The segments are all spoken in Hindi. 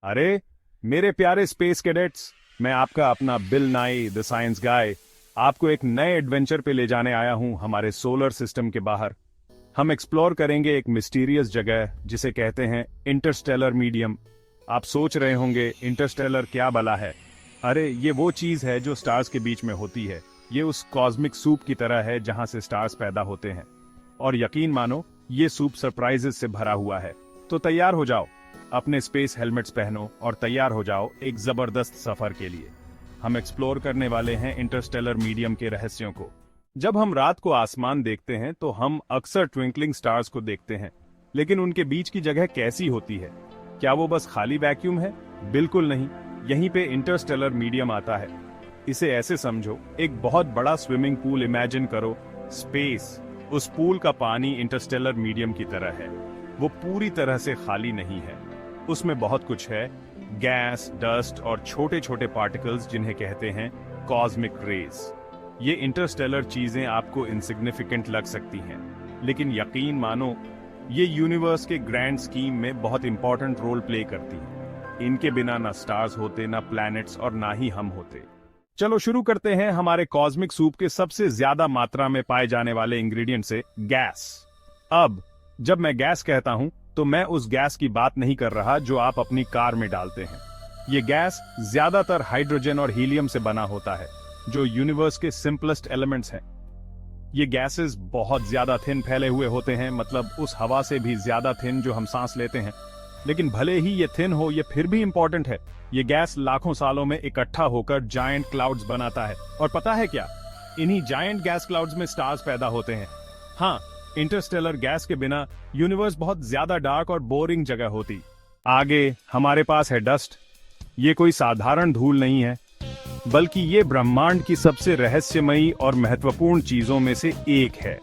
अरे मेरे प्यारे स्पेस कैडेट्स, मैं आपका अपना बिल नाई द साइंस गाय आपको एक नए एडवेंचर पे ले जाने आया हूं हमारे सोलर सिस्टम के बाहर। हम एक्सप्लोर करेंगे एक मिस्टीरियस जगह जिसे कहते हैं इंटरस्टेलर मीडियम। आप सोच रहे होंगे इंटरस्टेलर क्या भला है? अरे ये वो चीज है जो स्टार्स के बीच में होती है। ये उस कॉस्मिक सूप की तरह है जहां से स्टार्स पैदा होते हैं। और यकीन मानो ये सूप सरप्राइजेस से भरा हुआ है। तो तैयार हो जाओ, अपने स्पेस हेलमेट्स पहनो और तैयार हो जाओ एक जबरदस्त सफर के लिए। हम एक्सप्लोर करने वाले हैं इंटरस्टेलर मीडियम के रहस्यों को। जब हम रात को आसमान देखते हैं तो हम अक्सर ट्विंकलिंग स्टार्स को देखते हैं, लेकिन उनके बीच की जगह कैसी होती है? क्या वो बस खाली वैक्यूम है? बिल्कुल नहीं। यहीं पे इंटरस्टेलर मीडियम आता है। इसे ऐसे समझो, एक बहुत बड़ा स्विमिंग पूल इमेजिन करो। स्पेस, उस पूल का पानी इंटरस्टेलर मीडियम की तरह है। वो पूरी तरह से खाली नहीं है। उसमें बहुत कुछ है, गैस, डस्ट और छोटे छोटे पार्टिकल्स जिन्हें कहते हैं कॉस्मिक रेज। ये इंटरस्टेलर चीजें आपको इनसिग्निफिकेंट लग सकती हैं, लेकिन यकीन मानो ये यूनिवर्स के ग्रैंड स्कीम में बहुत इंपॉर्टेंट रोल प्ले करती हैं। इनके बिना ना स्टार्स होते, ना प्लैनेट्स और ना ही हम होते। चलो शुरू करते हैं हमारे कॉस्मिक सूप के सबसे ज्यादा मात्रा में पाए जाने वाले इंग्रेडिएंट से, गैस। अब जब मैं गैस कहता हूं तो मैं उस गैस की बात नहीं कर रहा जो आप अपनी कार में डालते हैं। ये गैस ज्यादातर हाइड्रोजन और हीलियम से बना होता है, जो यूनिवर्स के सिंपलेस्ट एलिमेंट्स हैं। ये गैसेस बहुत ज्यादा थिन फैले हुए होते हैं, मतलब उस हवा से भी ज्यादा थिन जो हम सांस लेते हैं। लेकिन भले ही ये थिन हो, ये फिर भी इंपॉर्टेंट है। ये गैस लाखों सालों में इकट्ठा होकर जायंट क्लाउड्स बनाता है। और पता है क्या? इन्हीं जायंट गैस क्लाउड्स में स्टार्स पैदा होते हैं। हाँ, इंटरस्टेलर गैस के बिना यूनिवर्स बहुत ज्यादा डार्क और बोरिंग जगह होती। आगे हमारे पास है डस्ट। ये कोई साधारण धूल नहीं है, बल्कि ये ब्रह्मांड की सबसे रहस्यमयी और महत्वपूर्ण चीजों में से एक है।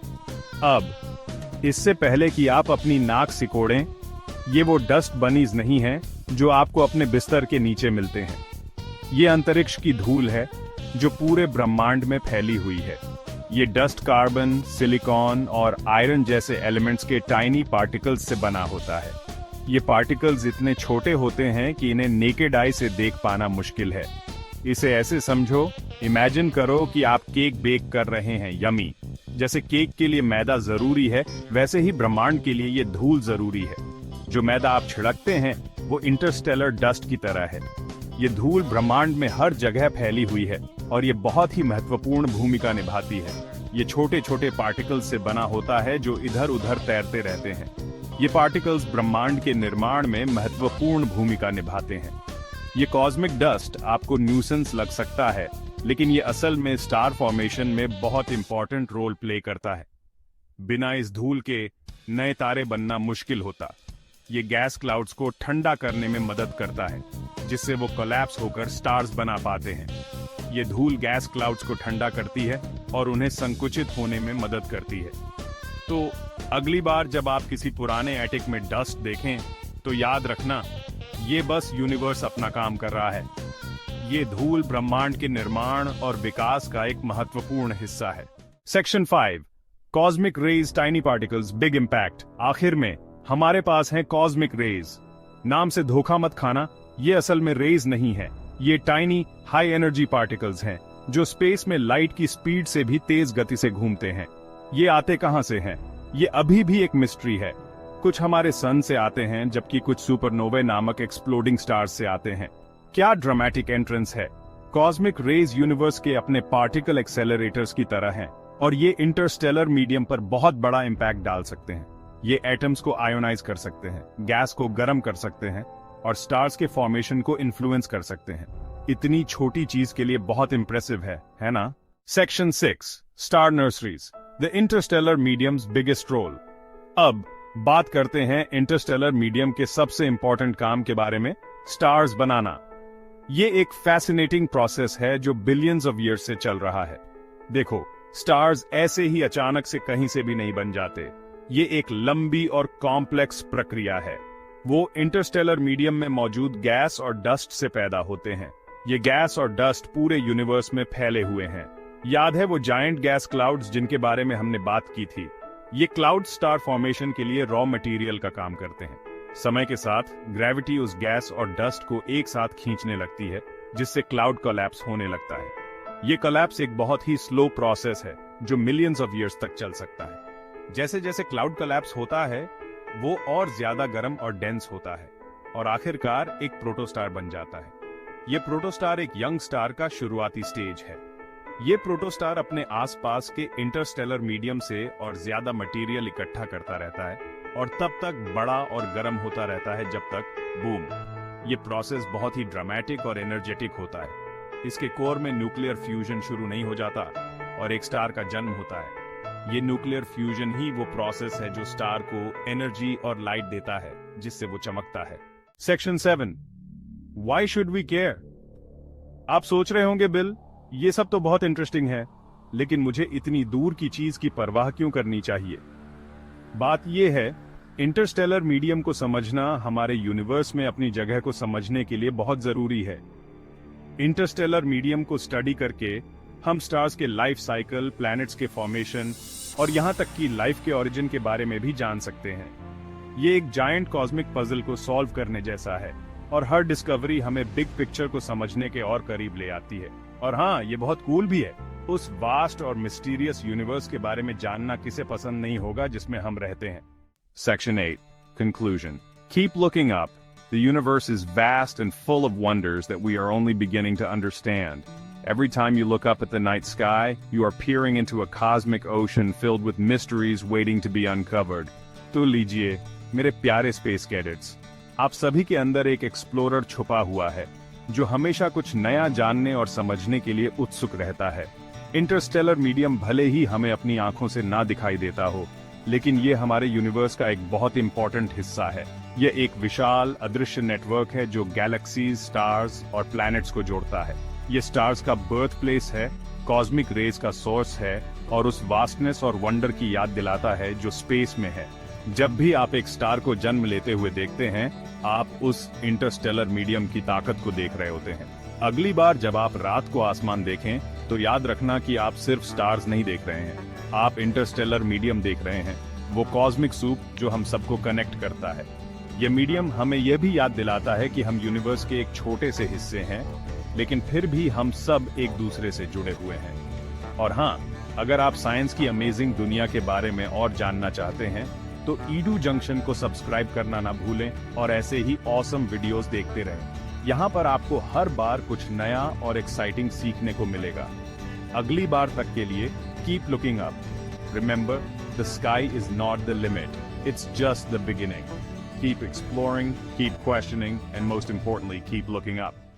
अब इससे पहले कि आप अपनी नाक सिकोड़ें, ये वो डस्ट बनीज नहीं है जो आपको अपने बिस्तर के नीचे मिलते हैं। ये अंतरिक्ष की धूल है जो पूरे ब्रह्मांड में फैली हुई है। ये डस्ट कार्बन, सिलिकॉन और आयरन जैसे एलिमेंट्स के टाइनी पार्टिकल्स से बना होता है। ये पार्टिकल्स इतने छोटे होते हैं कि इन्हें नेकेड आई से देख पाना मुश्किल है। इसे ऐसे समझो, इमेजिन करो कि आप केक बेक कर रहे हैं। यमी। जैसे केक के लिए मैदा जरूरी है, वैसे ही ब्रह्मांड के लिए ये धूल जरूरी है। जो मैदा आप छिड़कते हैं वो इंटरस्टेलर डस्ट की तरह है। ये धूल ब्रह्मांड में हर जगह फैली हुई है और ये बहुत ही महत्वपूर्ण भूमिका निभाती है। ये छोटे छोटे पार्टिकल्स से बना होता है जो इधर उधर तैरते रहते हैं। ये पार्टिकल्स ब्रह्मांड के निर्माण में महत्वपूर्ण भूमिका निभाते हैं। ये कॉस्मिक डस्ट आपको न्यूसेंस लग सकता है, लेकिन ये असल में स्टार फॉर्मेशन में बहुत इंपॉर्टेंट रोल प्ले करता है। बिना इस धूल के नए तारे बनना मुश्किल होता। ये गैस क्लाउड्स को ठंडा करने में मदद करता है, जिससे वो कोलैप्स होकर स्टार्स बना पाते हैं। ये धूल गैस क्लाउड्स को ठंडा करती है और उन्हें संकुचित होने में मदद करती है। तो अगली बार जब आप किसी पुराने एटिक में डस्ट देखें तो याद रखना, ये बस यूनिवर्स अपना काम कर रहा है। ये धूल ब्रह्मांड के निर्माण और विकास का एक महत्वपूर्ण हिस्सा है। Section 5, cosmic rays, tiny particles, big impact. आखिर में हमारे पास हैं कॉस्मिक रेज। नाम से धोखा मत खाना, ये असल में रेज नहीं है। ये टाइनी हाई एनर्जी पार्टिकल्स हैं जो स्पेस में लाइट की स्पीड से भी तेज गति से घूमते हैं। ये आते कहां से हैं? ये अभी भी एक मिस्ट्री है। कुछ हमारे सन से आते हैं, जबकि कुछ सुपरनोवे नामक एक्सप्लोडिंग स्टार्स से आते हैं। क्या ड्रामेटिक एंट्रेंस है! कॉस्मिक रेज यूनिवर्स के अपने पार्टिकल एक्सेलरेटर्स की तरह हैं और ये इंटरस्टेलर मीडियम पर बहुत बड़ा इंपैक्ट डाल सकते हैं। ये एटम्स को आयोनाइज कर सकते हैं, गैस को गर्म कर सकते हैं और स्टार्स के फॉर्मेशन को इन्फ्लुएंस कर सकते हैं। इतनी छोटी चीज के लिए बहुत इंप्रेसिव है ना? Section 6, star nurseries, the interstellar mediums biggest role. अब बात करते हैं इंटरस्टेलर मीडियम के सबसे इंपॉर्टेंट काम के बारे में, स्टार्स बनाना। ये एक फैसिनेटिंग प्रोसेस है जो बिलियंस ऑफ ईयर्स से चल रहा है। देखो, स्टार्स ऐसे ही अचानक से कहीं से भी नहीं बन जाते। ये एक लंबी और कॉम्प्लेक्स प्रक्रिया है। वो इंटरस्टेलर मीडियम में मौजूद गैस और डस्ट से पैदा होते हैं। ये गैस और डस्ट पूरे यूनिवर्स में फैले हुए हैं। याद है वो जायंट गैस क्लाउड्स जिनके बारे में हमने बात की थी? ये क्लाउड स्टार फॉर्मेशन के लिए रॉ मटेरियल का काम करते हैं। समय के साथ ग्रेविटी उस गैस और डस्ट को एक साथ खींचने लगती है, जिससे क्लाउड कोलैप्स होने लगता है। ये कोलैप्स एक बहुत ही स्लो प्रोसेस है जो मिलियंस ऑफ ईयर्स तक चल सकता है। जैसे जैसे क्लाउड कोलैप्स होता है, वो और ज्यादा गर्म और डेंस होता है और आखिरकार एक प्रोटोस्टार बन जाता है। ये प्रोटोस्टार एक यंग स्टार का शुरुआती स्टेज है। ये प्रोटोस्टार अपने आसपास के इंटरस्टेलर मीडियम से और ज्यादा मटेरियल इकट्ठा करता रहता है और तब तक बड़ा और गर्म होता रहता है जब तक बूम। ये प्रोसेस बहुत ही ड्रामेटिक और एनर्जेटिक होता है। इसके कोर में न्यूक्लियर फ्यूजन शुरू नहीं हो जाता और एक स्टार का जन्म होता है। ये न्यूक्लियर फ्यूजन ही वो प्रोसेस है जो स्टार को एनर्जी और लाइट देता है, जिससे वो चमकता है। Section 7, Why should we care? आप सोच रहे होंगे बिल, ये सब तो बहुत इंटरेस्टिंग है, लेकिन मुझे इतनी दूर की चीज की परवाह क्यों करनी चाहिए? बात यह है, इंटरस्टेलर मीडियम को समझना हमारे यूनिवर्स में अपनी जगह को समझने के लिए बहुत जरूरी है। इंटरस्टेलर मीडियम को स्टडी करके हम स्टार्स के लाइफ साइकिल, प्लैनेट्स के फॉर्मेशन और यहां तक कि लाइफ के ओरिजिन के बारे में भी जान सकते हैं। ये एक जायंट कॉस्मिक पजल को सॉल्व करने जैसा है और हर डिस्कवरी हमें बिग पिक्चर को समझने के और करीब ले आती है। और हाँ, ये बहुत कूल भी है। उस वास्ट और मिस्टीरियस यूनिवर्स के बारे में जानना किसे पसंद नहीं होगा जिसमें हम रहते हैं। Section 8, Conclusion. Keep looking up. The universe is vast and full of wonders that we are only beginning to understand. Every time you look up at the night sky, you are peering into a cosmic ocean filled with mysteries waiting to be uncovered. तो लीजिए, मेरे प्यारे स्पेस कैडेट्स, आप सभी के अंदर एक एक्सप्लोरर छुपा हुआ है, जो हमेशा कुछ नया जानने और समझने के लिए उत्सुक रहता है। इंटरस्टेलर मीडियम भले ही हमें अपनी आंखों से ना दिखाई देता हो, लेकिन ये हमारे यूनिवर्स का एक बहुत इंपॉर्टेंट हिस्सा है। यह एक विशाल अदृश्य नेटवर्क है जो गैलेक्सीज, स्टार्स और प्लैनेट्स को जोड़ता है। ये स्टार्स का बर्थ प्लेस है, कॉस्मिक रेज का सोर्स है और उस वास्टनेस और वंडर की याद दिलाता है जो स्पेस में है। जब भी आप एक स्टार को जन्म लेते हुए देखते हैं, आप उस इंटरस्टेलर मीडियम की ताकत को देख रहे होते हैं। अगली बार जब आप रात को आसमान देखें, तो याद रखना कि आप सिर्फ स्टार्स नहीं देख रहे हैं, आप इंटरस्टेलर मीडियम देख रहे हैं, वो कॉस्मिक सूप जो हम सबको कनेक्ट करता है। ये मीडियम हमें यह भी याद दिलाता है कि हम यूनिवर्स के एक छोटे से हिस्से हैं, लेकिन फिर भी हम सब एक दूसरे से जुड़े हुए हैं। और हाँ, अगर आप साइंस की अमेजिंग दुनिया के बारे में और जानना चाहते हैं, तो ईडू जंक्शन को सब्सक्राइब करना ना भूलें और ऐसे ही ऑसम वीडियोस देखते रहें। यहाँ पर आपको हर बार कुछ नया और एक्साइटिंग सीखने को मिलेगा। अगली बार तक के लिए keep looking up. Remember, the sky is not the limit, it's just the beginning. Keep exploring, keep questioning, and most importantly, keep looking up.